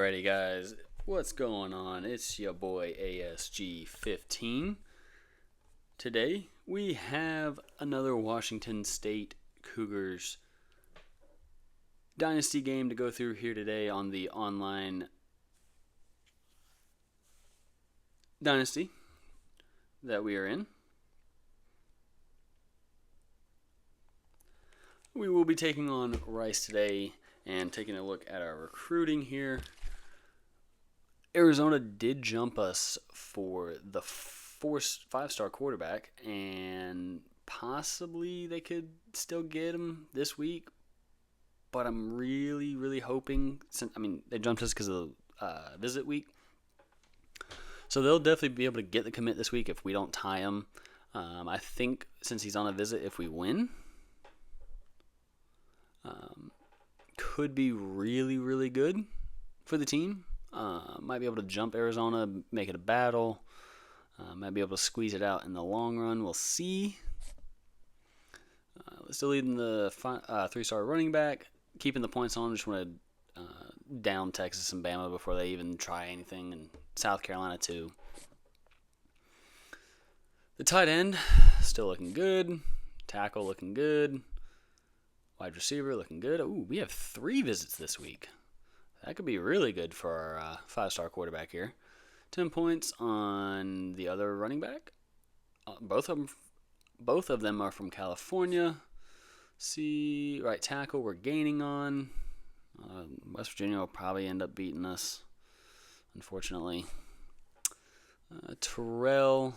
Alrighty, guys, what's going on? It's your boy ASG15. Today we have another Washington State Cougars dynasty game to go through here today on the online dynasty that we are in. We will be taking on Rice today and taking a look at our recruiting here. Arizona did jump us for the five-star quarterback, and possibly they could still get him this week. But I'm really hoping, they jumped us because of the visit week. So they'll definitely be able to get the commit this week if we don't tie him. I think since he's on a visit, if we win, could be really good for the team. Might be able to jump Arizona, make it a battle. Might be able to squeeze it out in the long run. We'll see. Still leading the three-star running back. Keeping the points on. Just want to down Texas and Bama before they even try anything. And South Carolina, too. The tight end, still looking good. Tackle looking good. Wide receiver looking good. Ooh, we have 3 visits this week. That could be really good for our 5-star quarterback here. 10 points on the other running back. Both of them are from California. See, right tackle we're gaining on. West Virginia will probably end up beating us, unfortunately. Terrell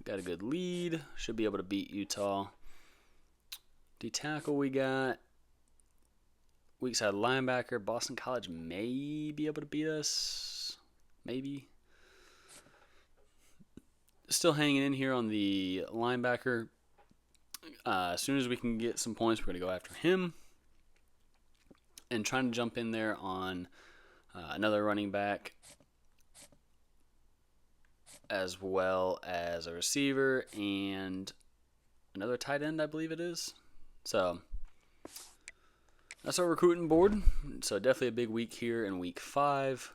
got a good lead. Should be able to beat Utah. D tackle we got. Weak side linebacker. Boston College may be able to beat us. Maybe. Still hanging in here on the linebacker. As soon as we can get some points, we're going to go after him. And trying to jump in there on another running back, as well as a receiver and another tight end, I believe it is. So that's our recruiting board. So definitely a big week here in week 5.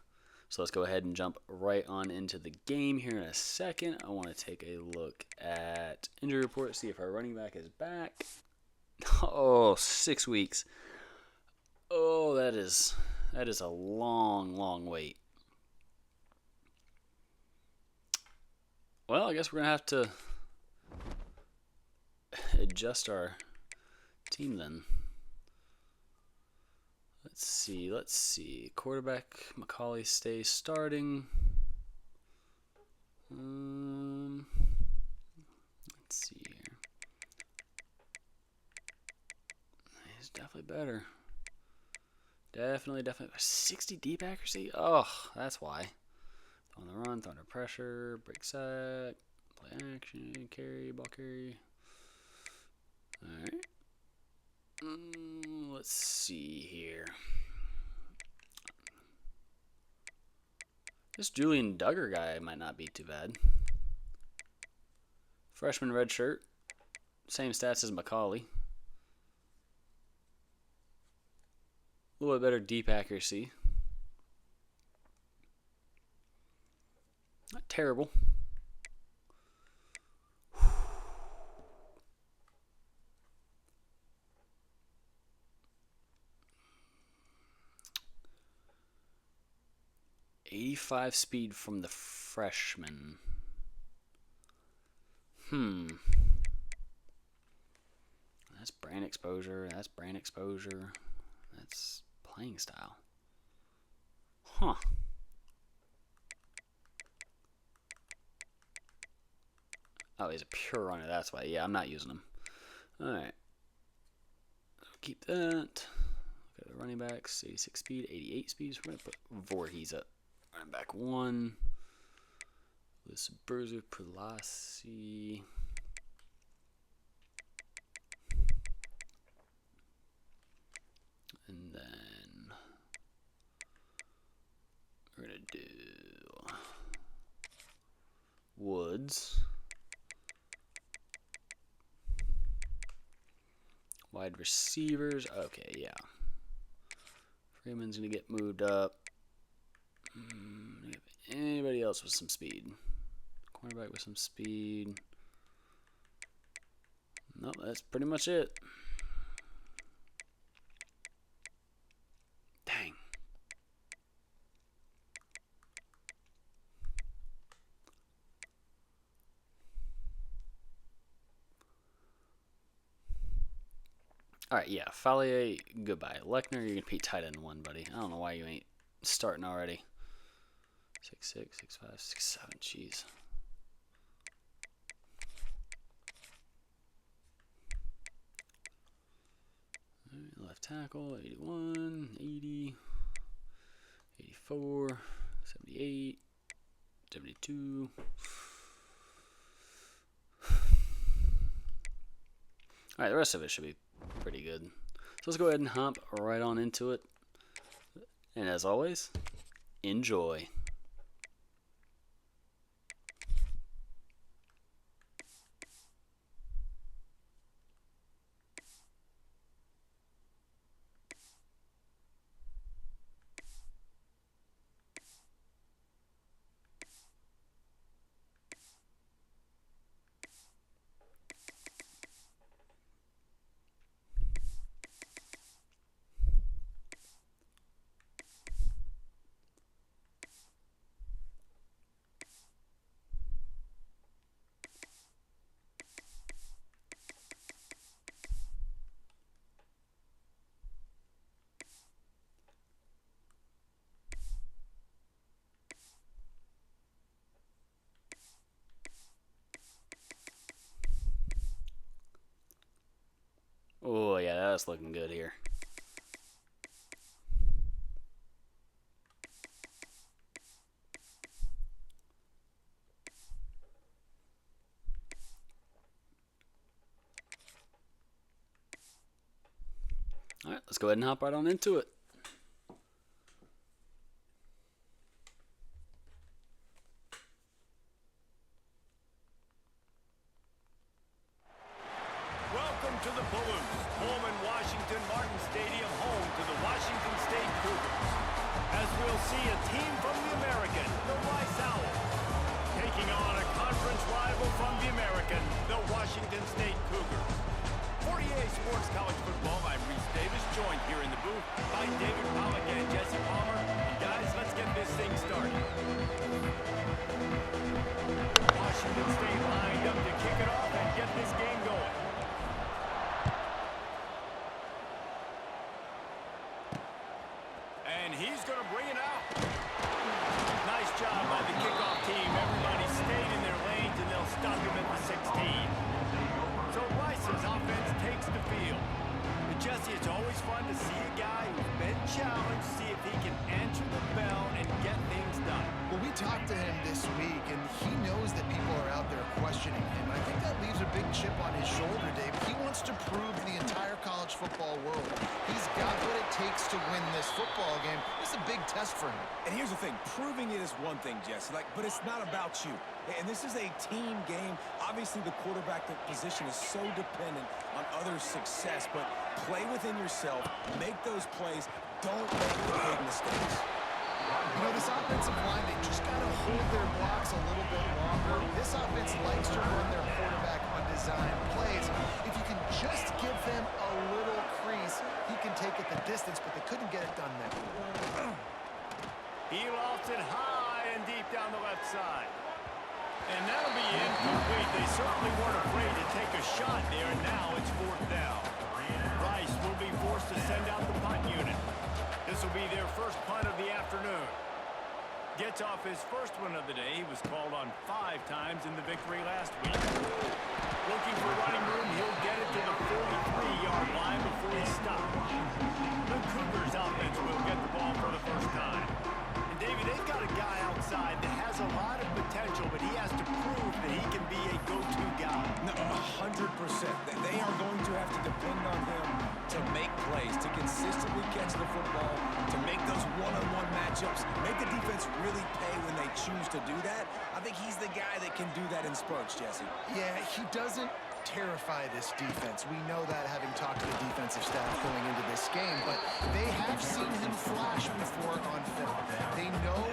So let's go ahead and jump right on into the game here in a second. I want to take a look at injury report, see if our running back is back. Oh, 6 weeks. Oh, that is a long wait. Well, I guess we're going to have to adjust our team then. Let's see. Quarterback McCauley stays starting. Let's see here. He's definitely better. Definitely. 60 deep accuracy? Oh, that's why. On the run, throw under pressure, break sack, play action, carry, ball carry. Alright. Let's see here. This Julian Duggar guy might not be too bad. Freshman red shirt. Same stats as McCauley. A little bit better deep accuracy. Not terrible. .85 speed from the freshman. That's brain exposure. That's playing style. Huh. Oh, he's a pure runner. That's why. Yeah, I'm not using him. Alright. Keep that. Look at the running backs. 86 speed, 88 speed. So we're going to put Voorhees up. Running back 1. Lisberzu Pulasi. And then we're going to do Woods. Wide receivers. Okay, yeah. Freeman's going to get moved up. Anybody else with some speed? Cornerback with some speed. Nope, that's pretty much it. Dang. All right, yeah, Fallier, goodbye. Lechner, you're gonna be tight end 1, buddy. I don't know why you ain't starting already. 6'6", 6'5", 6'7", jeez. All right, left tackle, 81, 80, 84, 78, 72. All right, the rest of it should be pretty good. So let's go ahead and hop right on into it. And as always, enjoy. Oh, yeah, that's looking good here. All right, let's go ahead and hop right on into it. Welcome to the Balloons, home in Washington Martin Stadium, home to the Washington State Cougars. As we'll see a team from the American, the Wazzou, taking on a conference rival from the American, the Washington State Cougars. For EA Sports College Football, I'm Reese Davis, joined here in the booth by David Pollock and Jesse Palmer. And guys, let's get this thing started. Washington State lined up to kick it off and get this game going. And he's going to bring it out. Nice job by the kickoff team. Everybody stayed in their lanes, and they'll stop him at the 16. So Rice's offense takes the field. But Jesse, it's always fun to see a guy who's been challenged, see if he can answer the bell and get things done. Well, we talked to him this week, and he knows that people are out there questioning him. I think that leaves a big chip on his shoulder, Dave. He wants to prove to the entire college football world he's got what it takes to win this football game. This is a big test for him. And here's the thing, proving it is one thing, Jesse, but it's not about you. And this is a team game. Obviously, the quarterback position is so dependent on others' success, but play within yourself, make those plays, don't make the big mistakes. You know, this offensive line, they just got to hold their blocks a little bit longer. This offense likes to run their quarterback on design plays. If you can just give them a little crease, he can take it the distance, but they couldn't get it done there. He lofts it high and deep down the left side. And that'll be incomplete. They certainly weren't afraid to take a shot there, and now it's 4th down. Rice will be forced to send out the punt unit. This will be their first punt of the afternoon. Gets off his first one of the day. He was called on 5 times in the victory last week. Looking for running room, he'll get it to the 43-yard line before he stops. The Cougars offense will get the ball for the first time. And Davey, they've got a guy outside that has a lot of potential, but he has to prove that he can be a go-to guy. No, 100%. They are going to have to depend on him to make plays, to consistently catch the football, to make those one-on-one matchups, make the defense really pay when they choose to do that. I think he's the guy that can do that in spurts, Jesse. Yeah, he doesn't terrify this defense. We know that, having talked to the defensive staff going into this game, but they have seen him flash before on film. They know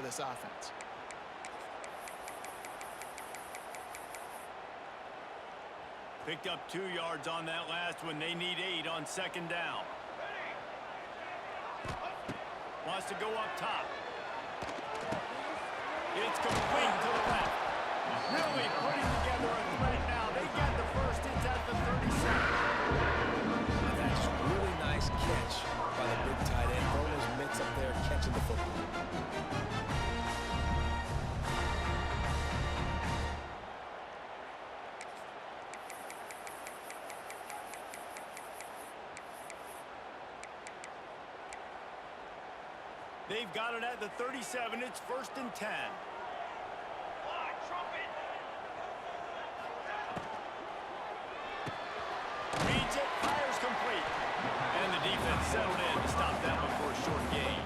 this offense. Picked up 2 yards on that last one. They need 8 on second down. Wants to go up top. It's complete to the left. Really putting together a threat now. They get the first. It's at the 37. That's a really nice catch by the big tight end. Throwing his mitts up there, catching the football. They've got it at the 37. It's 1st and 10. Reads it, fires complete. And the defense settled in to stop that one for a short gain.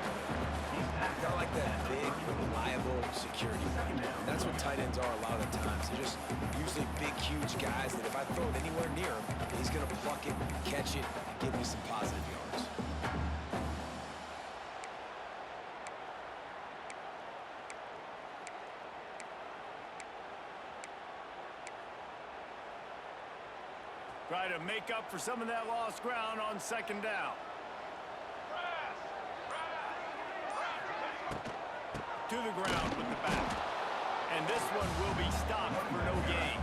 Kind of like that big, reliable security blanket. And that's what tight ends are a lot of the times. They're just usually big, huge guys that if I throw it anywhere near him, he's going to pluck it, catch it, and give me some positive yards. Try to make up for some of that lost ground on second down. To the ground with the back. And this one will be stopped for no gain.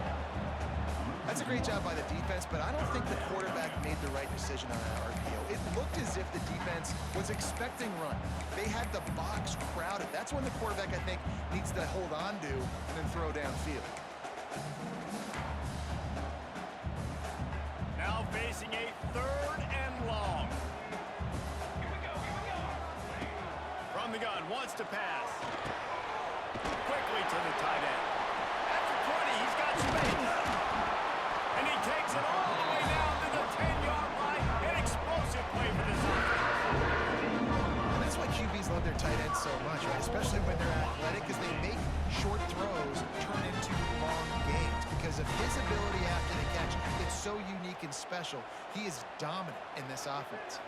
That's a great job by the defense, but I don't think the quarterback made the right decision on that RPO. It looked as if the defense was expecting run. They had the box crowded. That's when the quarterback, I think, needs to hold on to and then throw downfield. Now facing a 3rd and long. From the gun, wants to pass. Quickly to the tight end. At the 20, he's got space. And he takes it all the way down to the 10-yard line. An explosive play for this offense. And that's why QBs love their tight ends so much, right? Especially when they're athletic, because they make short throws turn into long gains. Because of his ability after the catch, it's so unique and special. He is dominant in this offense.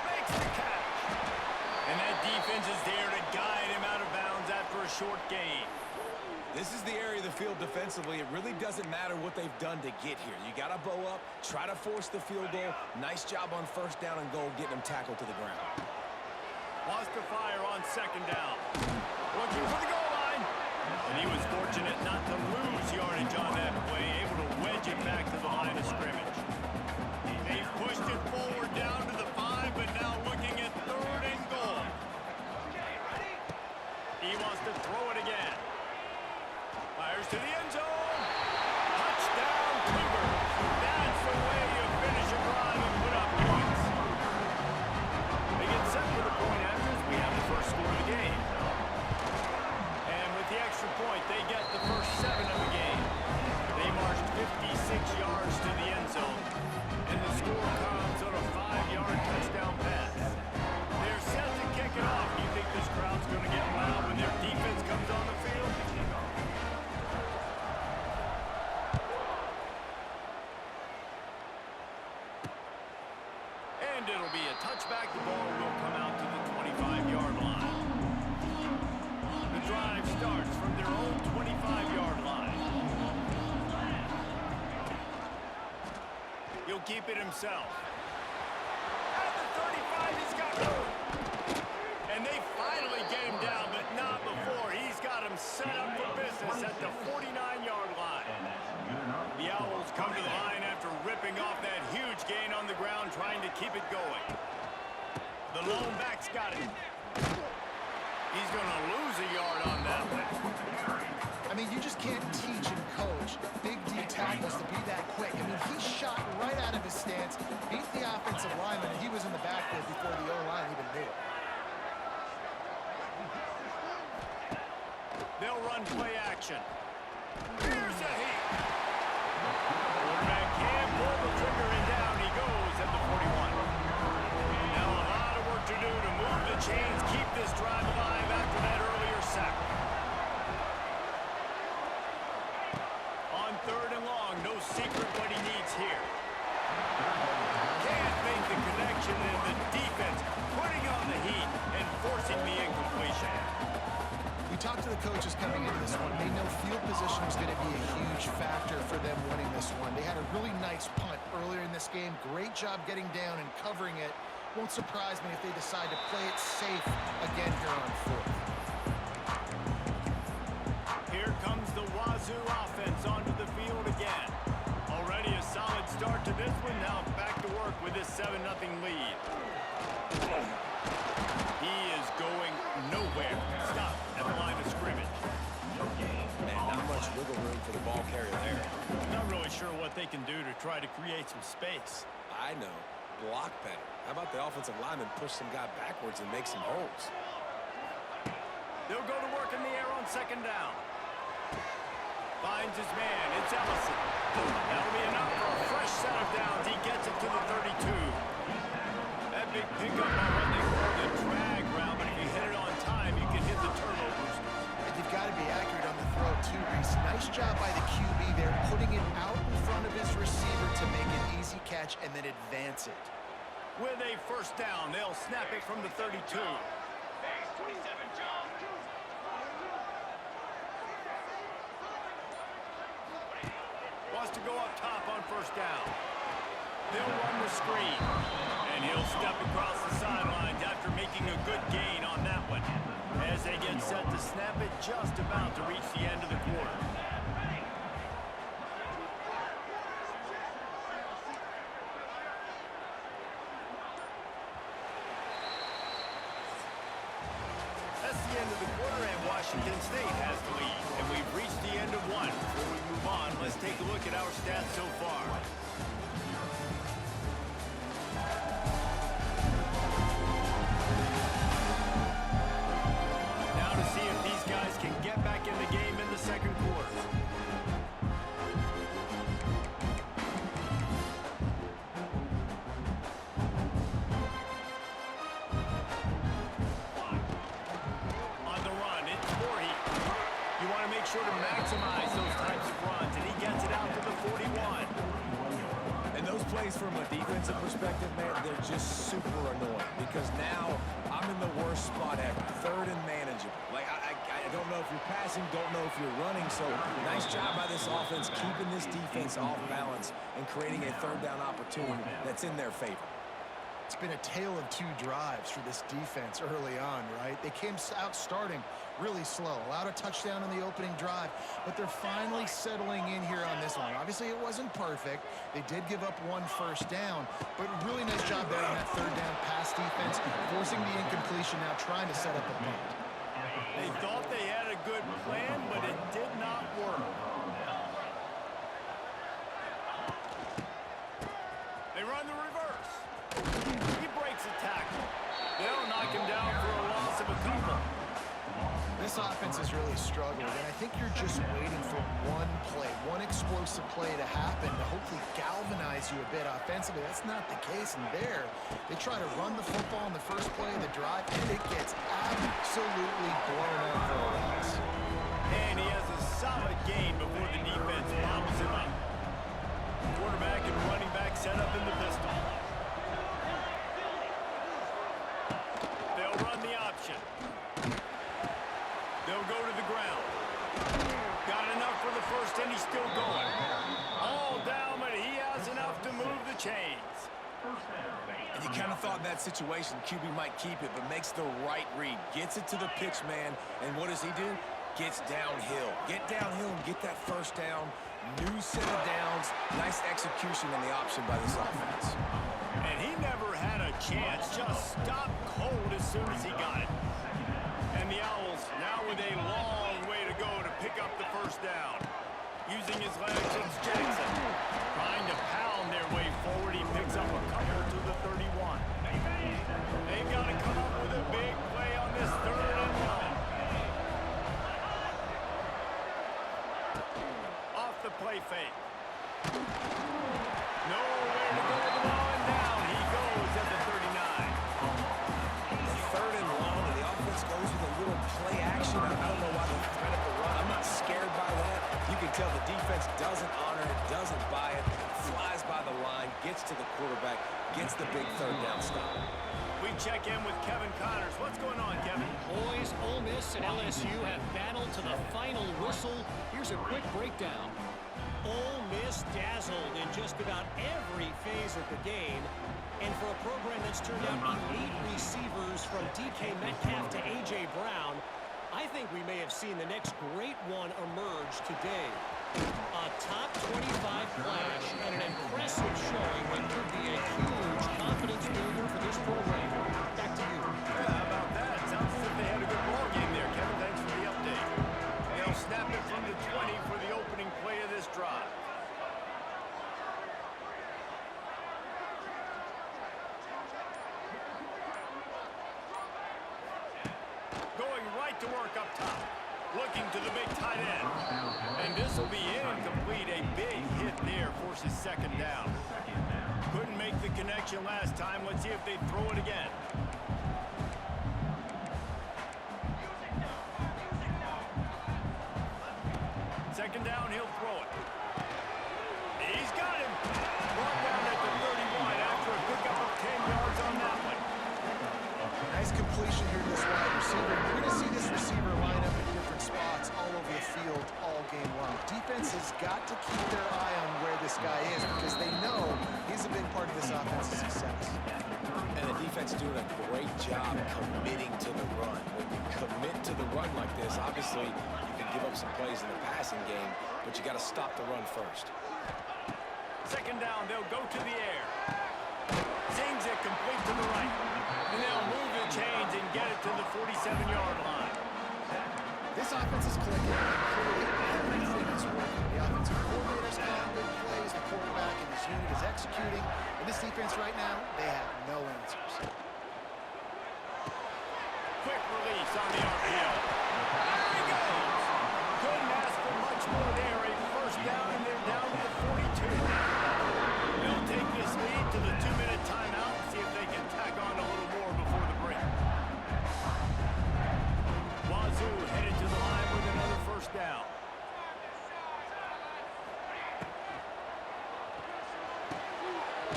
Makes the catch. And that defense is there to guide him out of bounds after a short gain. This is the area of the field defensively. It really doesn't matter what they've done to get here. You got to bow up, try to force the field goal. Nice job on 1st down and goal, getting them tackled to the ground. Wants to fire on second down. Looking for the goal line. And he was fortunate not to lose yardage on that play, able to wedge it back to the line of scrimmage. They've pushed it forward down to the 5, but now looking at 3rd and goal. He wants to throw it again. Fires to the end zone. Touchdown, Cougars. That's the way you finish a drive and put up points. They get set for the point after as we have the first score of the game. And with the extra point, they get the first 7 of the game. They marched 56 yards to the end zone. And the score comes on a 5-yard touchdown pass. They're set to kick it off. You think this crowd's going to get loud when their defense comes on the field? And it'll be a touchback. The ball will come out to the 25-yard line. The drive starts from their own 25-yard line. He'll keep it himself. At the 35, he's got room. And they finally get him down, but not before. He's got him set up for business at the 49-yard line. The Owls come to the line after ripping off that huge gain on the ground, trying to keep it going. The lone back's got it. He's going to lose a yard on that one. I mean, you just can't teach and coach big D tackles to be that quick. I mean, he shot right out of his stance, beat the offensive lineman, and he was in the backfield before the O-line even knew it. They'll run play action. Here's a hit. Quarterback can't pull the trigger, and down he goes at the 41. Now a lot of work to do to move the chains, keep this drive alive after that earlier sack. On 3rd and long, no secret what he needs here. Can't make the connection. possession, and the defense putting on the heat and forcing the incompletion. We talked to the coaches coming into this one. They know field position was going to be a huge factor for them winning this one. They had a really nice punt earlier in this game. Great job getting down and covering it. Won't surprise me if they decide to play it safe again here on fourth. Here comes the Wazzou offense onto the field again. Already a solid start to this one. Now back to work with this 7-0 lead. He is going nowhere. Stop at the line of scrimmage. Man, not much wiggle room for the ball carrier there. Not really sure what they can do to try to create some space. I know. Block better. How about the offensive lineman push some guy backwards and make some holes? They'll go to work in the air on second down. Finds his man. It's Ellison. That'll be enough for a fresh set of downs. He gets it to the 32. That big pickup on what they call the drag route, but if you hit it on time, you can hit the turnovers. And you've got to be accurate on the throw, too, Reese. Nice job by the QB there, putting it out in front of his receiver to make an easy catch and then advance it. With a first down, they'll snap it from the 32. Wants to go up top on first down. They'll run the screen. And he'll step across the sidelines after making a good gain on that one. As they get set to snap it, just about to reach the end of the quarter. That's the end of the quarter, and Washington State has the lead. And we've reached the end of one. Before we move on, let's take a look at our stats so far. Now to see if these guys can get back in the game in the second quarter. Make sure to maximize those types of runs, and he gets it out to the 41. And those plays from a defensive perspective, man, they're just super annoying because now I'm in the worst spot ever. Third and manageable. Like, I don't know if you're passing, don't know if you're running, so nice job by this offense keeping this defense off balance and creating a third down opportunity that's in their favor. It's been a tale of two drives for this defense early on, right? They came out starting really slow, allowed a touchdown on the opening drive, but they're finally settling in here on this one. Obviously, it wasn't perfect. They did give up one first down, but really nice job there on that third down pass defense, forcing the incompletion, now trying to set up a punt. They thought they had a good plan, but it did not work. They run the reverse. He breaks a tackle. They'll knock him down for a loss of a couple. This offense is really struggling, and I think you're just waiting for one play, one explosive play to happen to hopefully galvanize you a bit offensively. That's not the case, and there, they try to run the football in the first play of the drive, and it gets absolutely blown up for a loss. And he has a solid gain before the defense bobbles him up. Quarterback and running back set up in the pistol. They'll run the option. They'll go to the ground. Got enough for the first, and he's still going. All down, but he has enough to move the chains. And you kind of thought in that situation QB might keep it, but makes the right read. Gets it to the pitch man, and what does he do? Gets downhill. Get downhill and get that first down. New set of downs. Nice execution on the option by this offense. And he never had a chance. Just stopped cold as soon as he got it. And the Owls now with a long way to go to pick up the first down. Using his legs, it's Jackson. Trying to pound their way forward. He picks up a couple to the 31. They've got to come up with a big play on this third and one. Off the play fake. Nowhere to go with the ball, and down he goes at the 39. Third and long, and the offense goes with a little play action. I don't know why they threat at the run. I'm not scared by that. You can tell the defense doesn't honor it, doesn't buy it, flies by the line, gets to the quarterback, gets the big third down stop. We check in with Kevin Connors. What's going on, Kevin? Boys, Ole Miss and LSU have battled to the final whistle. Here's a quick breakdown. Ole Miss dazzled in just about every phase of the game. And for a program that's turned out elite receivers from DK Metcalf to A.J. Brown, I think we may have seen the next great one emerge today. A top 25 flash and an impressive showing that could be a huge confidence builder for this program. Back to you. Yeah, how about that? Sounds as if they had a good ball game there, Kevin. Thanks for the update. They'll snap it from the 20 for the opening play of this drive. Going right to work up top. Looking to the big tight end. And this will be incomplete. A big hit there forces second down. Couldn't make the connection last time. Let's see if they throw it again. Second down, he'll throw it. He's got him. Brought down at the 31 after a pickup of 10 yards on that one. Nice completion here to this wide receiver. We're going to see this receiver line up in different spots all over the field all game long. Defense has got to keep their eye on where this guy is because they know he's a big part of this offense's success. And the defense doing a great job committing to the run. When you commit to the run like this, obviously you can give up some plays in the passing game, but you got to stop the run first. Second down, they'll go to the air. Sings it complete to the right. And they'll move the chains and get it to the 47-yard line. This offense is clicking, and clearly everything is working. The offensive coordinator's calling good plays, the quarterback and his unit is executing, and this defense right now, they have no answers. Quick release on the RPO. There he goes. Couldn't ask for much more there. A first down, and they're down to the 42. They'll take this lead to the 2-minute timeout and see if they can tack on a little more before the break. Wazzou headed to the line with another first down.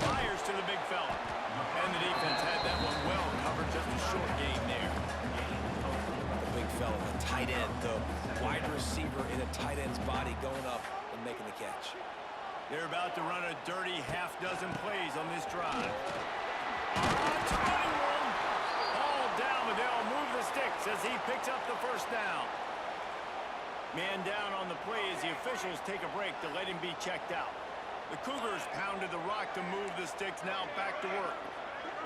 Fires to the big fella. And the defense had that one well covered, just a short gain there. The big fella, the tight end, the wide receiver in a tight end's body going up and making the catch. They're about to run a dirty half-dozen plays on this drive. On 21. Ball down, but they'll move the sticks as he picks up the first down. Man down on the play as the officials take a break to let him be checked out. The Cougars pounded the rock to move the sticks, now back to work.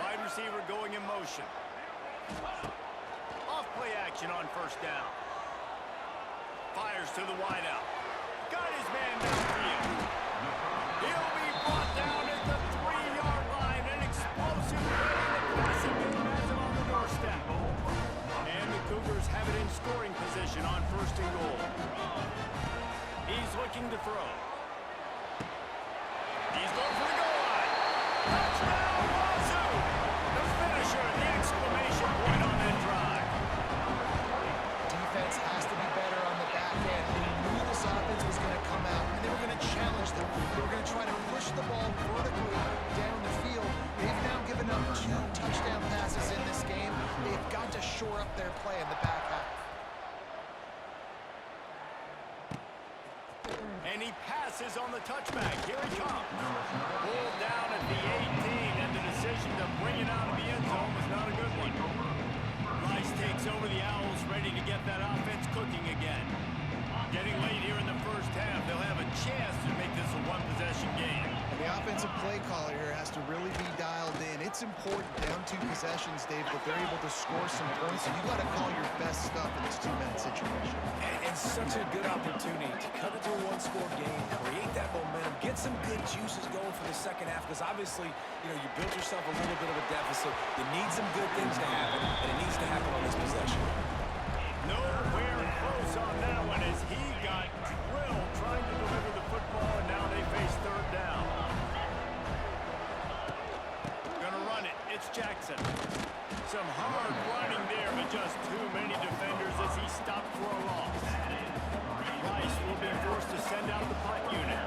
Wide receiver going in motion. Off play action on first down. Fires to the wideout. Got his man downfield. He'll be brought down at the 3-yard line. An explosive play in the passing game has him on the doorstep. And the Cougars have it in scoring position on first and goal. He's looking to throw. He's going for the goal line. Touchdown, Wazzou! The finisher, the exclamation point on that drive. Defense has to be better on the back end. They knew this offense was going to come out, and they were going to challenge them. They were going to try to push the ball vertically down the field. They've now given up 2 touchdown passes in this game. They've got to shore up their play in the back half. And he passes on the touchback. Here he comes. Pulled down at the 18, and the decision to bring it out of the end zone was not a good one. Rice takes over the Owls, ready to get that offense cooking again. Getting late here in the first half, they'll have a chance to make this a one-possession game. And the offensive play caller here has to really be dialed in. It's important down 2 possessions, Dave, that they're able to score some points. So you got to call your best stuff in this 2-minute situation. And such a good opportunity to cut it to a 1-score game, create that momentum, get some good juices going for the second half, because obviously, you know, you built yourself a little bit of a deficit. You need some good things to happen, and it needs to happen on this possession. Nowhere close on that one as he got drilled trying to deliver the football, and now they face third down. Gonna run it. It's Jackson. Some hard running there, but just too many defenders as will be forced to send out the punt unit.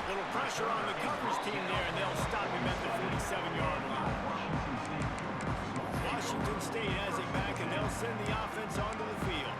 Little pressure on the coverage team there, and they'll stop him at the 47-yard line. Washington State has it back, and they'll send the offense onto the field.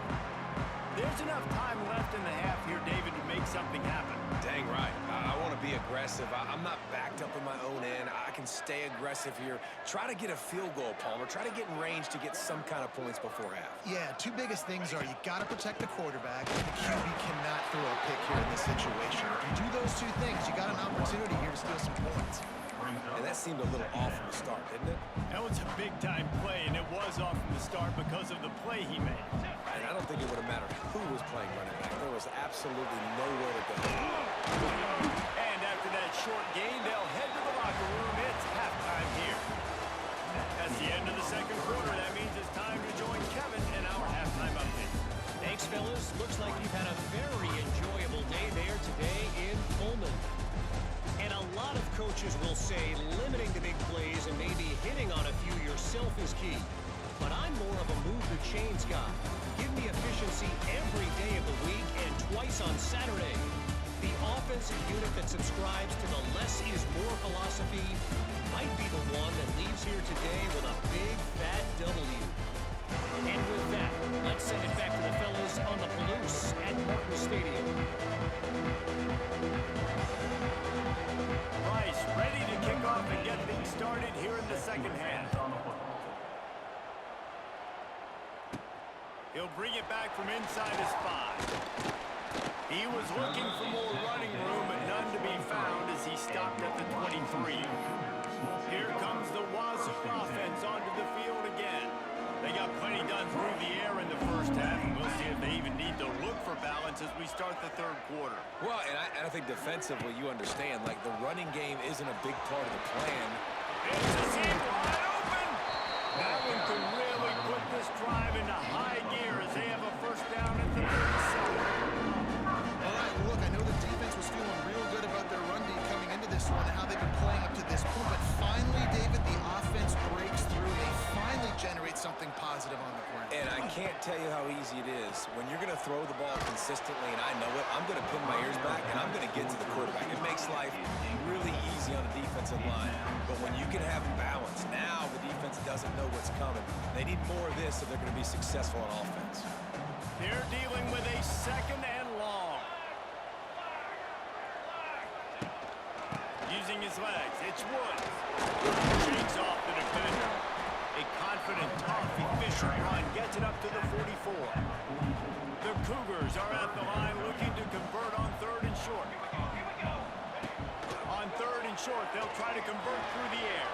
There's enough time left in the half here, David, to make something happen. Dang right. I want to be aggressive. I'm not backed up in my own end. I can stay aggressive here. Try to get a field goal, Palmer. Try to get in range to get some kind of points before half. Yeah, two biggest things are you got to protect the quarterback, and the QB cannot throw a pick here in this situation. If you do those two things, you got an opportunity here to steal some points. And that seemed a little off from the start, didn't it? That was a big-time play, and it was off from the start because of the play he made. And I don't think it would have mattered who was playing running back. There was absolutely nowhere to go. And after that short gain, they'll head to the locker room. It's halftime here. That's the end of the second quarter. That means it's time to join Kevin in our halftime update. Thanks, fellas. Looks like you've had a very enjoyable day there today in Pullman. And a lot of coaches will say limiting the big plays and maybe hitting on a few yourself is key. But I'm more of a move the chains guy. Give me efficiency every day of the week and twice on Saturday. The offensive unit that subscribes to the less is more philosophy might be the one that leaves here today with a big fat W. And with that, let's send it back to the fellas on the Palouse at Martin Stadium. Rice ready to kick off and get things started here in the second half. He'll bring it back from inside his 5. He was looking for more running room, but none to be found as he stopped at the 23. Here comes the Wazzou offense onto the field again. They got plenty done through the air in the first half, and we'll see if they even need to look for balance as we start the third quarter. Well, and I think defensively, you understand, like the running game isn't a big part of the plan. It's a seam wide open. That one could really put this drive into high gear as they have a first down at the 37. All right, look, I know the defense was feeling real good about their run D coming into this one and how they've been playing up to this point, but finally, David, the offense breaks through. They finally generate something positive on the ground. And I can't tell you how easy it is. When you're going to throw the ball consistently, and I know it, I'm going to pin my ears back, and I'm going to get to the quarterback. It makes life really easy on the defensive line. But when you can have balance, now the defense doesn't know what's coming. They need more of this if they're going to be successful on offense. They're dealing with a second and long. Using his legs, it's Woods. Shakes off the defender. A confident, tough, efficient run gets it up to the 44. The Cougars are at the line looking to convert on third and short. On third and short, they'll try to convert through the air.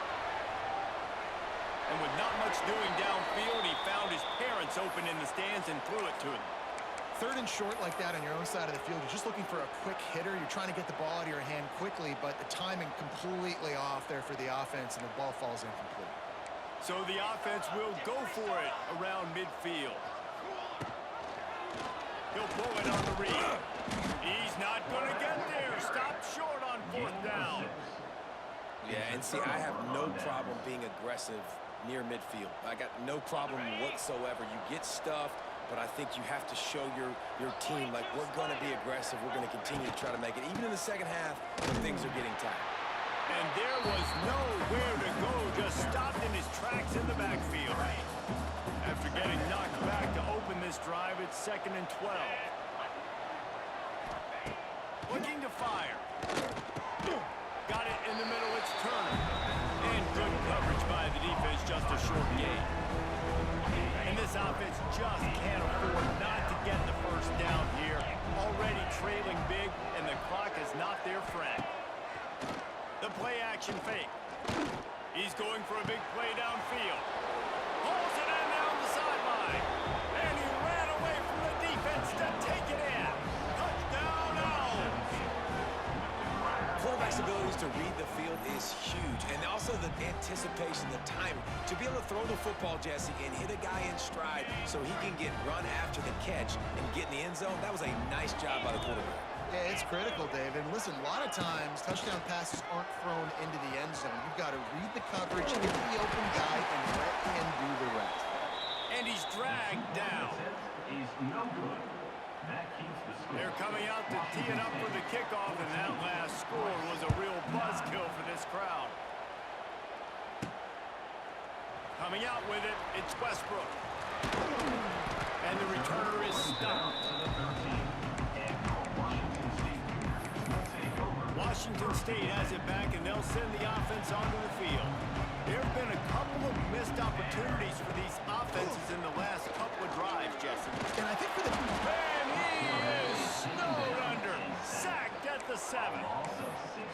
And with not much doing downfield, he found his parents open in the stands and threw it to him. Third and short like that on your own side of the field, you're just looking for a quick hitter. You're trying to get the ball out of your hand quickly, but the timing completely off there for the offense, and the ball falls incomplete. So the offense will go for it around midfield. He'll pull it on the read. He's not going to get there. Stop short on fourth down. Yeah, and see, I have no problem being aggressive near midfield. I got no problem whatsoever. You get stuffed, but I think you have to show your team, like, we're going to be aggressive. We're going to continue to try to make it, even in the second half when things are getting tight. And there was nowhere to go, just stopped in his tracks in the backfield. After getting knocked back to open this drive, it's 2nd and 12. Looking to fire. Got it in the middle, it's Turner. And good coverage by the defense, just a short gain. And this offense just can't afford not to get the first down here. Already trailing big, and the clock is not their friend. The play action fake. He's going for a big play downfield. Pulls it in down the sideline. And he ran away from the defense to take it in. Touchdown Owls. Quarterback's abilities to read the field is huge. And also the anticipation, the timing. To be able to throw the football, Jesse, and hit a guy in stride so he can get run after the catch and get in the end zone, that was a nice job by the quarterback. Yeah, it's critical, Dave. And listen, a lot of times touchdown passes aren't thrown into the end zone. You've got to read the coverage, hit the open guy, and let him do the rest. And he's dragged down. They're coming out to tee it up for the kickoff, and that last score was a real buzzkill for this crowd. Coming out with it, it's Westbrook. And the returner is stopped. Washington State has it back, and they'll send the offense onto the field. There have been a couple of missed opportunities for these offenses in the last couple of drives, Jesse. And I think for the... And he is snowed under, sacked at the 7.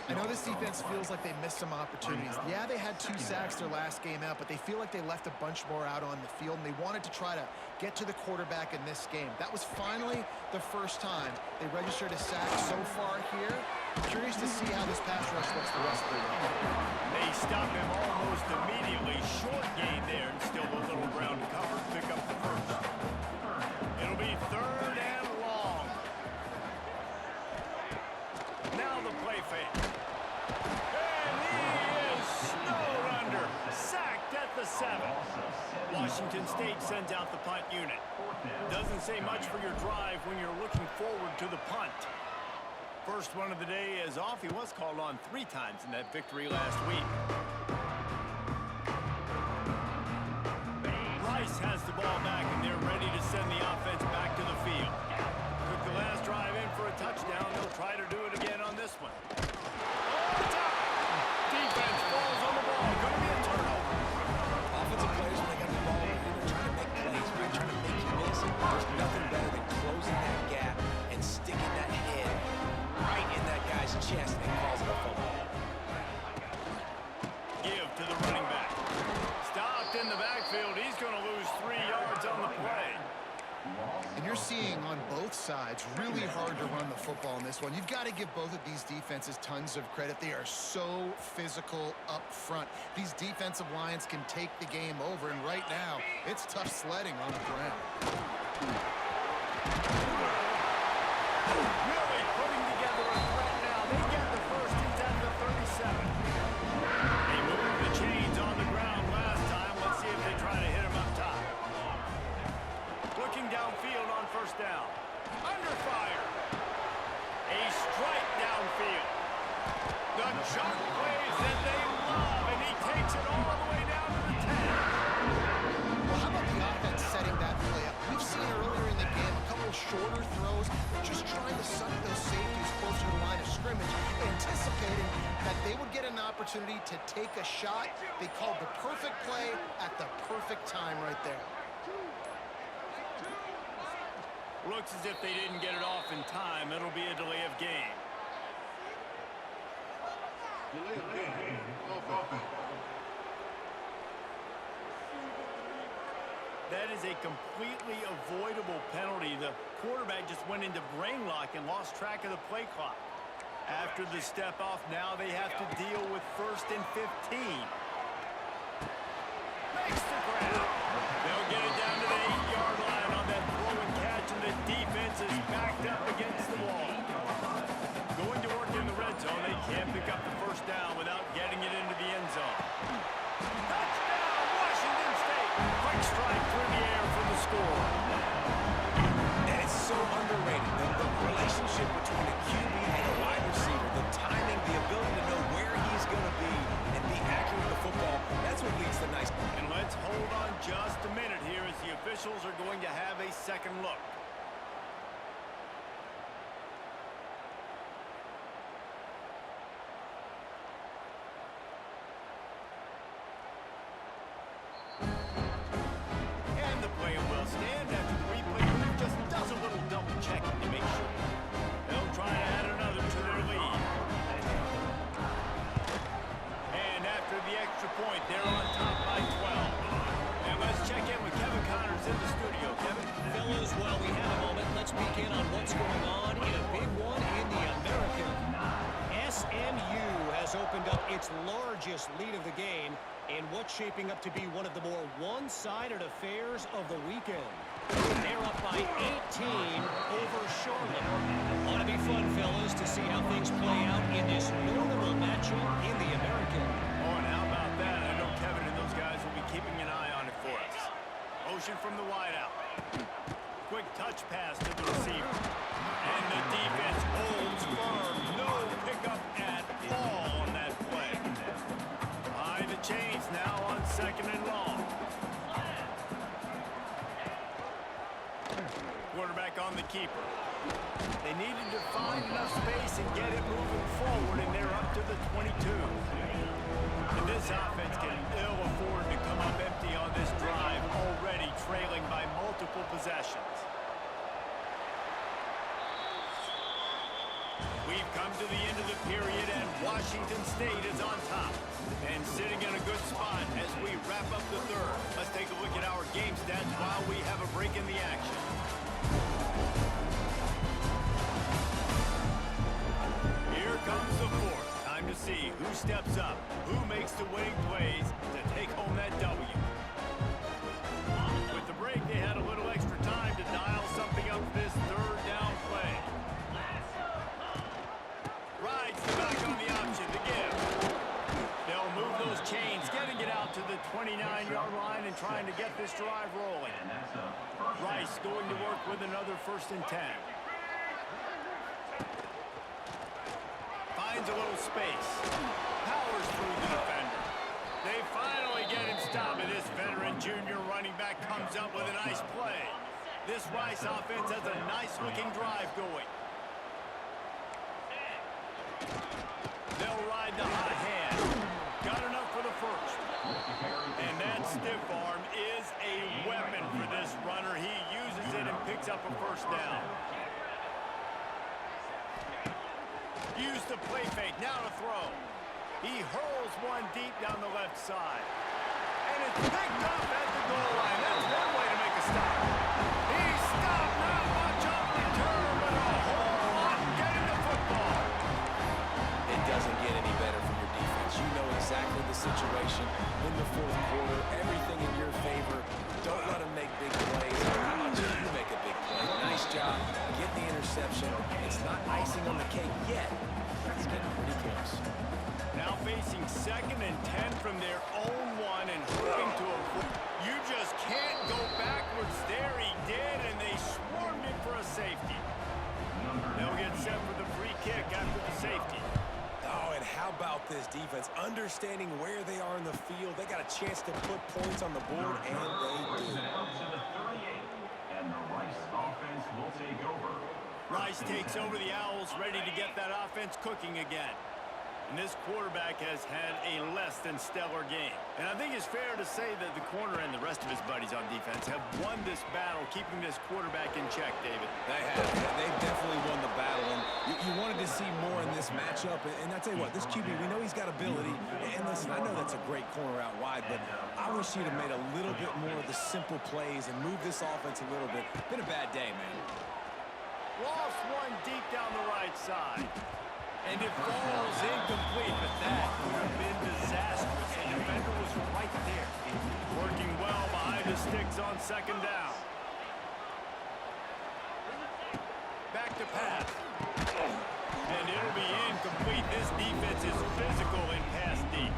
I know this defense feels like they missed some opportunities. Yeah, they had 2 sacks their last game out, but they feel like they left a bunch more out on the field, and they wanted to try to get to the quarterback in this game. That was finally the first time they registered a sack so far here. Curious to see how this pass rush looks the rest of the way. They stop him almost immediately. Short gain there, and still a little ground cover. Pick up the first. It'll be 3rd and long. Now the play fake. And he is snowed under. Sacked at the 7. Washington State sends out the punt unit. Doesn't say much for your drive when you're looking forward to the punt. First one of the day is off. He was called on 3 times in that victory last week. Rice has the ball back, and they're ready to send the offense back to the field. Took the last drive in for a touchdown. They'll try to do it again on this one. Oh, top! Defense falls on the ball. Going to be a turnover. Offensive players, when they got the ball, they're trying to make plays. They're trying to make you miss. There's nothing better than closing that gap and sticking that head right in that guy's chest and calls it a football. Give to the running back. Stopped in the backfield. He's going to lose 3 yards on the play. And you're seeing on both sides really hard to run the football in this one. You've got to give both of these defenses tons of credit. They are so physical up front. These defensive lines can take the game over, and right now, it's tough sledding on the ground. Really putting together a threat now. They get the first. He's at the 37. They moved the chains on the ground last time. Let's see if they try to hit him up top. Looking downfield on first down. Under fire. A strike downfield. The jump plays that they love, and he takes it all the way down to the 10. Well, how about the offense setting that play up? We've seen earlier in the game a couple shorter throws, just trying to suck those safeties closer to the line of scrimmage, anticipating that they would get an opportunity to take a shot. They called the perfect play at the perfect time right there. Looks as if they didn't get it off in time. It'll be a delay of game. That is a completely avoidable penalty. The quarterback just went into brain lock and lost track of the play clock. After the step off, now they have to deal with 1st and 15. Makes the grab. They'll get it down to the 8-yard line on that throw and catch, and the defense is backed up against the wall. Going to work in the red zone, they can't pick up the first down without getting it into the end zone. Touchdown, Washington State. Quick strike through the air for the score. And it's so underrated. The relationship between a QB and a wide receiver, the timing, the ability to know where he's going to be and be accurate with the football, that's what leads to nice. And let's hold on just a minute here as the officials are going to have a second look. And the play will stand after the replay group just does a little double checking to make sure. They'll try to add another to their lead. And after the extra point, they're on top by 12. And let's check in with Kevin Connors in the studio. Kevin? Fellas, while we have a moment, let's peek in on what's going on in a big one in the American. SMU has opened up out its largest lead of the game in what's shaping up to be one of the more one-sided affairs of the weekend. They're up by 18 over Charlotte. Ought to be fun, fellas, to see how things play out in this normal matchup in the American. Oh, and how about that? I know Kevin and those guys will be keeping an eye on it for us. Motion from the wideout. Quick touch pass to the receiver. And the defense holds firm. No pickup at all on that play. Behind the chains now on 2nd and long. Quarterback on the keeper. They needed to find enough space and get it moving forward, and they're up to the 22. And this offense can ill afford to come up empty on this drive, already trailing by multiple possessions. We've come to the end of the period, and Washington State is on top and sitting in a good spot as we wrap up the third. Let's take a look at our game stats while we have a break in the action. Here comes the fourth. Time to see who steps up, who makes the winning plays to take home that W. With the break, they had a little extra time to dial something up this third down play. Rides the back on the option to give. They'll move those chains, getting it out to the 29-yard line and trying to get this drive rolling. Rice going to work with another 1st and 10. Finds a little space. Powers through the defender. They finally get him stopped, and this veteran junior running back comes up with a nice play. This Rice offense has a nice-looking drive going. They'll ride the hot hand. Got enough for the first. And that stiff arm is a weapon for this runner. He uses it and picks up a 1st down. Use the play fake, now to throw. He hurls one deep down the left side. And it's picked up at the goal line. That's one way to make a stop. He stopped, not much on return, but a whole lot getting the football. It doesn't get any better from your defense. You know exactly the situation in the 4th quarter. Everything in your favor. Don't let them make big plays. How about you make a big play? Nice job. Get the interception. It's not icing on the cake yet. It's getting pretty close. Now facing 2nd and 10 from their own 1 and hoping to avoid. You just can't go backwards there. He did, and they swarmed him for a safety. They'll get set for the free kick after the safety. Oh, and how about this defense? Understanding where they are in the field. They got a chance to put points on the board, and they do. Rice takes over the Owls, ready to get that offense cooking again. And this quarterback has had a less than stellar game. And I think it's fair to say that the corner and the rest of his buddies on defense have won this battle, keeping this quarterback in check, David. They have. They've definitely won the battle. And you wanted to see more in this matchup. And I tell you what, this QB, we know he's got ability. And listen, I know that's a great corner out wide, but I wish he'd have made a little bit more of the simple plays and moved this offense a little bit. Been a bad day, man. Lost one deep down the right side. And it falls incomplete, but that could have been disastrous. The defender was right there. Working well behind the sticks on 2nd down. Back to pass. And it'll be incomplete. This defense is physical and pass deep.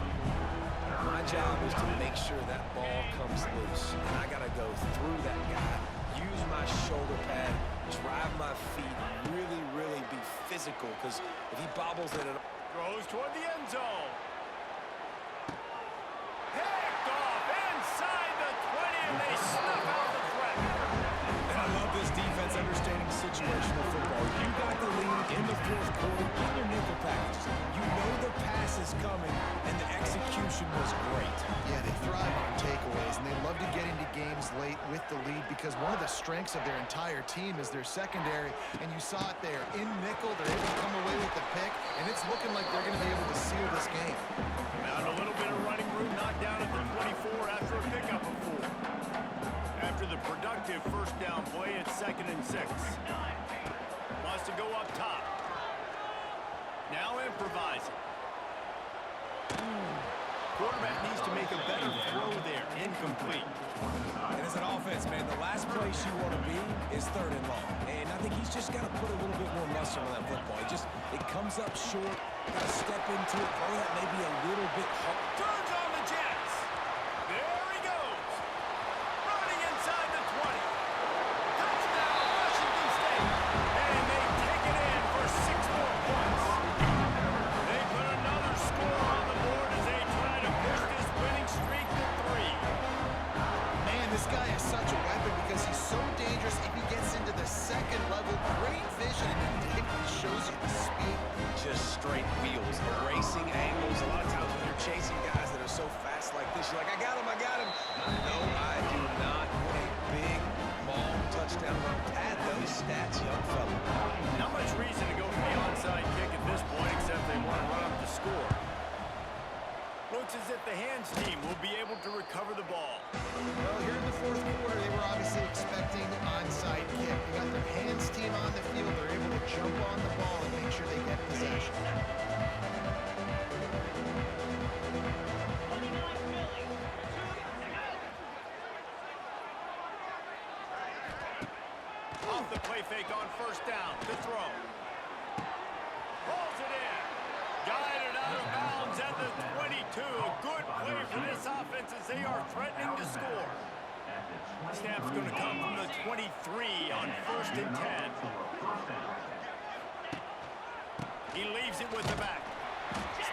My job is to make sure that ball comes loose. And I got to go through that guy, use my shoulder pad, drive my feet, really be physical, because if he bobbles it, Throws toward the end zone. Picked off inside the 20, and they snuff out the threat. and I love this defense understanding situational football. You got the lead in the 4th quarter in your nickel package. You know the pass is coming, and the execution was great. Yeah, they thrive on takeaways, and they love to get into games late with the lead because one of the strengths of their entire team is their secondary, and you saw it there. In nickel, they're able to come away with the pick, and it's looking like they're going to be able to seal this game. Found a little bit of running room, knocked down at the 24 after a pickup of 4. After the productive 1st down play, it's 2nd and 6. Wants to go up top. Now improvising. Quarterback needs to make a better throw there. Incomplete. And as an offense, man, the last place you want to be is 3rd and long. And I think he's just got to put a little bit more muscle on that football. It comes up short. Got to step into it, throw that maybe a little bit hard. Turns on the Jets. There he goes. Running inside the 20. Touchdown, Washington State. And they take it in for 6 more points. They put another score on the board as they try to push this winning streak to 3. Man, this guy is such a weapon because he's so dangerous if he gets into the 2nd level. Great vision, and it shows you the speed. Just straight wheels, racing angles. A lot of times when you're chasing guys that are so fast like this, you're like, I got him. No, I do not. A big, long touchdown run. Pad those stats, young fella. Not much reason to go for the onside kick at this point, except they want to run up the score. Looks as if the hands team will be able to recover the ball. Well, here in the 4th quarter, they were obviously expecting onside kick. They got their hands team on the field. They're able to jump on the ball and make sure they get possession. Off the play fake on 1st down. To throw. Rolls it in. Guided out of bounds at the 22. A good play for this offense as they are threatening to score. Snap's going to come from the 23 on 1st and 10. He leaves it with the back.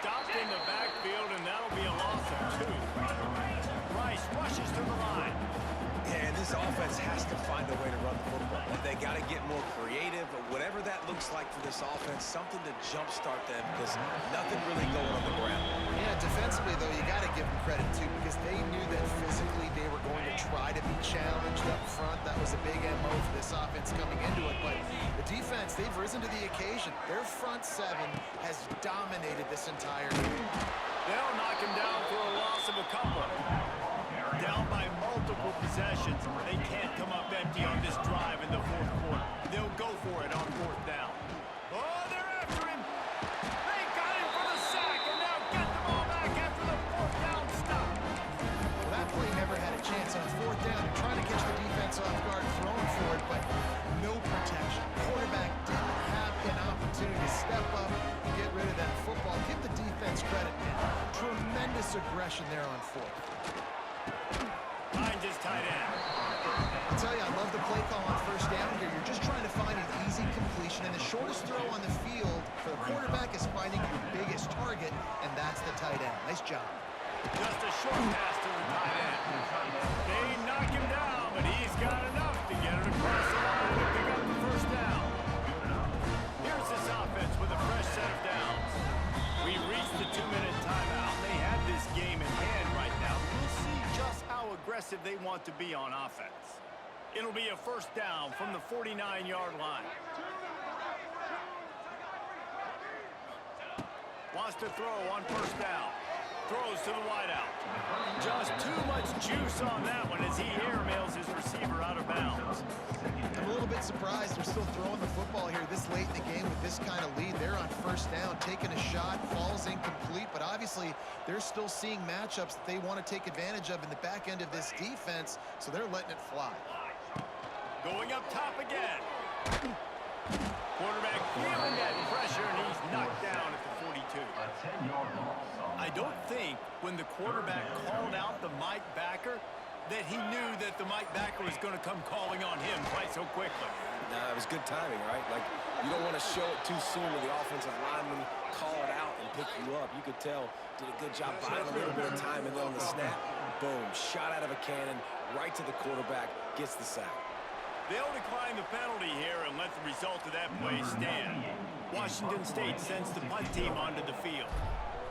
Stopped in the backfield, and that'll be a loss of 2. Rice rushes to the line. And this offense has to find a way to run the football. They got to get more creative, or whatever that looks like for this offense, something to jumpstart them because nothing really going on the ground. Yeah, defensively, though, you got to give them credit, too, because they knew that physically they were going to try to be challenged up front. That was a big MO for this offense coming into it. But the defense, they've risen to the occasion. Their front 7 has dominated this entire game. They'll knock him down for a loss of a couple. Down by multiple possessions. They can't come up empty on this drive in the 4th quarter. They'll go for it on 4th down. Oh, they're after him. They got him for the sack and now get the ball back after the 4th down stop. Well, that play never had a chance on 4th down. They're trying to catch the defense off guard, throwing for it, but no protection. Quarterback didn't have an opportunity to step up and get rid of that football. Give the defense credit, man. Tremendous aggression there on 4th. Finds his tight end. I tell you, I love the play call on 1st down here. You're just trying to find an easy completion, and the shortest throw on the field for the quarterback is finding your biggest target, and that's the tight end. Nice job. Just a short pass to the tight end. They knock him down, but he's got enough to get it across the line and pick up the 1st down. Here's this offense with a fresh set of downs. We reached the 2-minute timeout. They have this game in hand right now. We'll see just how aggressive they want to be on offense. It'll be a 1st down from the 49-yard line. Wants to throw on 1st down. Throws to the wideout. Just too much juice on that one as he airmails his receiver out of bounds. I'm a little bit surprised they're still throwing the football here this late in the game with this kind of lead. They're on 1st down, taking a shot, falls incomplete, but obviously they're still seeing matchups that they want to take advantage of in the back end of this defense, so they're letting it fly. Going up top again. Quarterback feeling that pressure, and he's knocked down at the 42. I don't think when the quarterback called out the Mike backer that he knew that the Mike backer was going to come calling on him quite so quickly. Nah, it was good timing, right? Like, you don't want to show it too soon when the offensive lineman call it out and pick you up. You could tell, did a good job buying a little bit of time, and then on the snap, boom, shot out of a cannon, right to the quarterback, gets the sack. They'll decline the penalty here and let the result of that play stand. Washington State sends the punt team onto the field.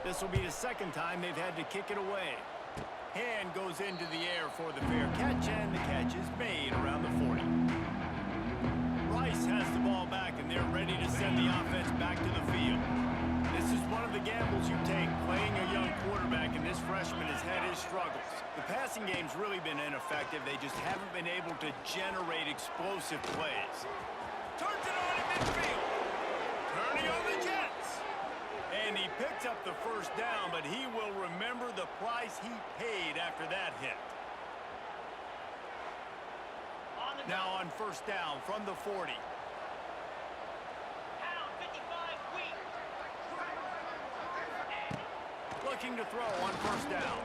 This will be the 2nd time they've had to kick it away. Hand goes into the air for the fair catch, and the catch is made around the 40. Rice has the ball back, and they're ready to send the offense back to the field. This is one of the gambles you take, playing a young quarterback, and this freshman has had his struggles. The passing game's really been ineffective. They just haven't been able to generate explosive plays. Turns it on in midfield. Turning on the Jets. And And he picks up the first down, but he will remember the price he paid after that hit. Now on first down from the 40. Looking to throw on first down.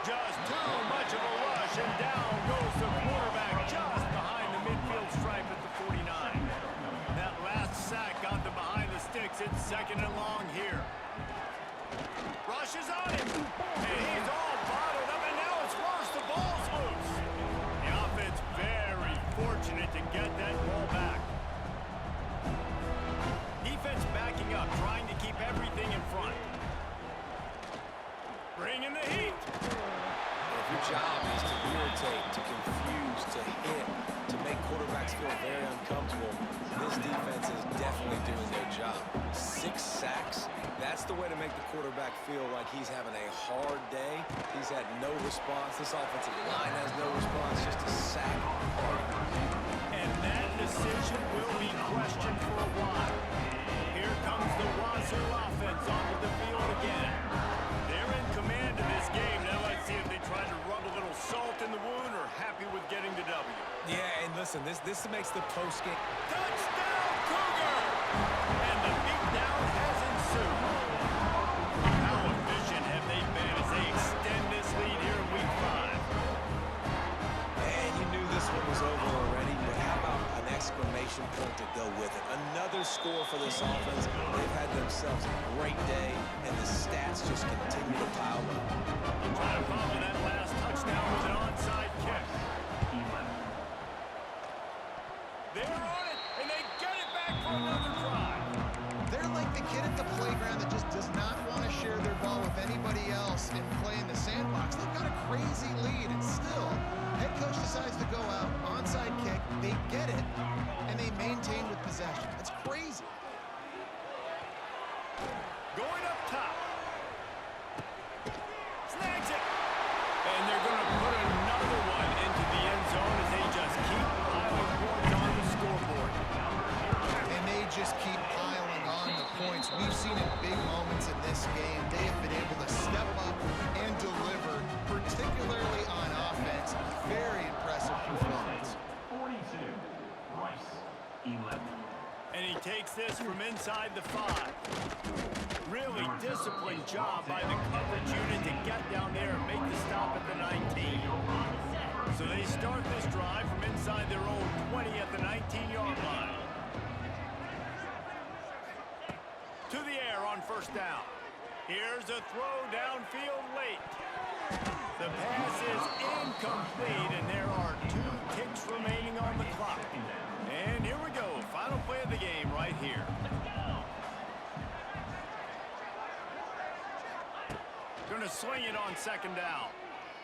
Just too much of a rush, and down goes the quarterback just behind the midfield stripe at the 49. That last sack got them behind the sticks. It's second and long here. Rushes on him, and he's all bottled up, and now it's worse. The ball's loose. The offense very fortunate to get that ball back. Defense backing up, trying to keep everything in front. Bringing the heat. If your job is to irritate, to confuse, to hit, to make quarterbacks feel very uncomfortable, this defense is definitely doing their job. 6 sacks, that's the way to make the quarterback feel like he's having a hard day. He's had no response. This offensive line has no response, just a sack. And that decision will be questioned for a while. Here comes the Wazzou offense onto the field again. They're in command of this game. Now let's see if they try to rub a little salt in the wound or happy with getting the W. Yeah, and listen, this makes the post-game. Touchdown, Cougar! And the beatdown has ensued. How efficient have they been as they extend this lead here in Week 5? And you knew this one was over already, but how about an exclamation point to go with it? Another score for this offense. They've had themselves a great day, and the stats just continue to pile up. I'm trying to follow that last touchdown with an onside kick. They're on it, and they get it back for another drive. They're like the kid at the playground that just does not want to share their ball with anybody else and play in the sandbox. They've got a crazy lead, and still, head coach decides to go out, onside kick, they get it, and they maintain with possession. It's crazy. Going up top. Snags it. And they're going to put another one into the end zone as they just keep piling points on the scoreboard. And they just keep piling on the points. We've seen in big moments in this game, they have been able to step up and deliver, particularly on offense. Very impressive performance. 42, Rice, 11. And he takes this from inside the 5. Really disciplined job by the coverage unit to get down there and make the stop at the 19. So they start this drive from inside their own 20 at the 19-yard line. To the air on first down. Here's a throw downfield late. The pass is incomplete, and there are 2 ticks remaining on the clock. And here we go. Final play of the game right here. Going to swing it on second down.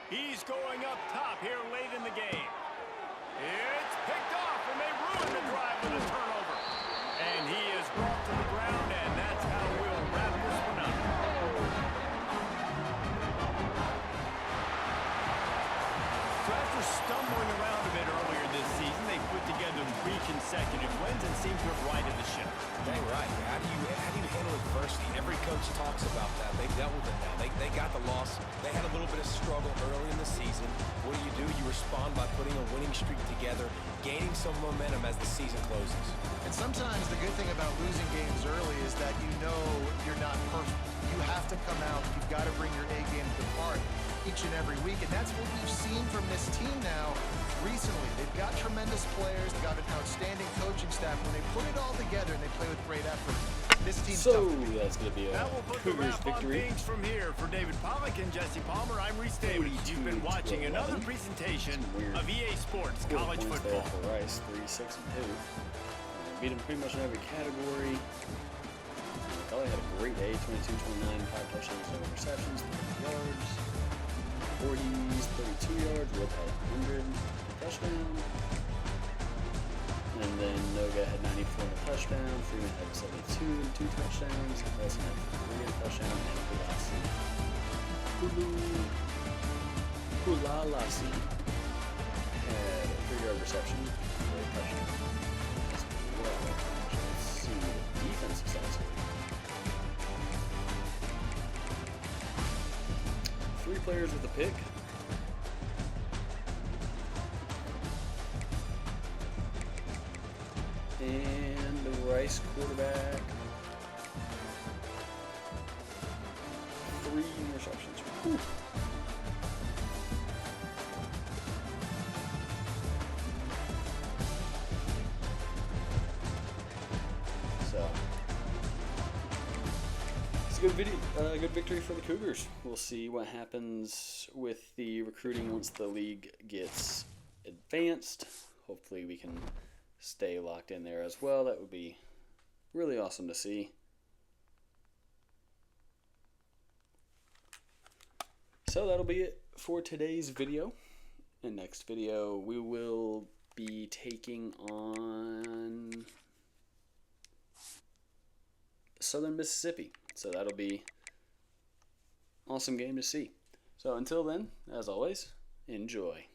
He's going up top here late in the game. It's picked off, and they ruin the drive with a turnover. And he is brought to the ground, and that's how we'll wrap this one up. So after stumbling around a bit earlier this season, they put together 3 consecutive wins and seem to have righted the ship. Dang right. How do you handle adversity? Every coach talks about that. They've dealt with it now. They got the loss. They had a little bit of struggle early in the season. What do? You respond by putting a winning streak together, gaining some momentum as the season closes. And sometimes the good thing about losing games early is that you know you're not perfect. You have to come out. You've got to bring your A game to the park each and every week. And that's what we've seen from this team now recently. They've got tremendous players. They've got an outstanding coaching staff. When they put it all together and they play with great effort, this team's So tough to beat. that's going to be a That will put the Cougars wrap on victory. things from here. For David Pollack and Jesse Palmer, I'm Reese Davis. You've been watching another presentation of EA Sports College Points Football. there for Rice, 3-6-2. Beat him pretty much in every category. Golly had a great day, 22, 29, 5 touchdowns, 7 receptions, 30 yards, 40s, 32 yards. Whip had 100, touchdown. And then Noga had 94 and a touchdown. Freeman had 72 and 2 touchdowns. Wilson had 3 and a touchdown. And Kulalasi had a 3-yard reception for a touchdown. As well. Let's see. defensive side. 3 players with a pick. And the Rice quarterback. 3 interceptions. Whew. So it's a good video, good victory for the Cougars. We'll see what happens with the recruiting once the league gets advanced. Hopefully we can stay locked in there as well. That would be really awesome to see. So that'll be it for today's video. In the next video, we will be taking on Southern Mississippi. So that'll be an awesome game to see. So until then, as always, enjoy.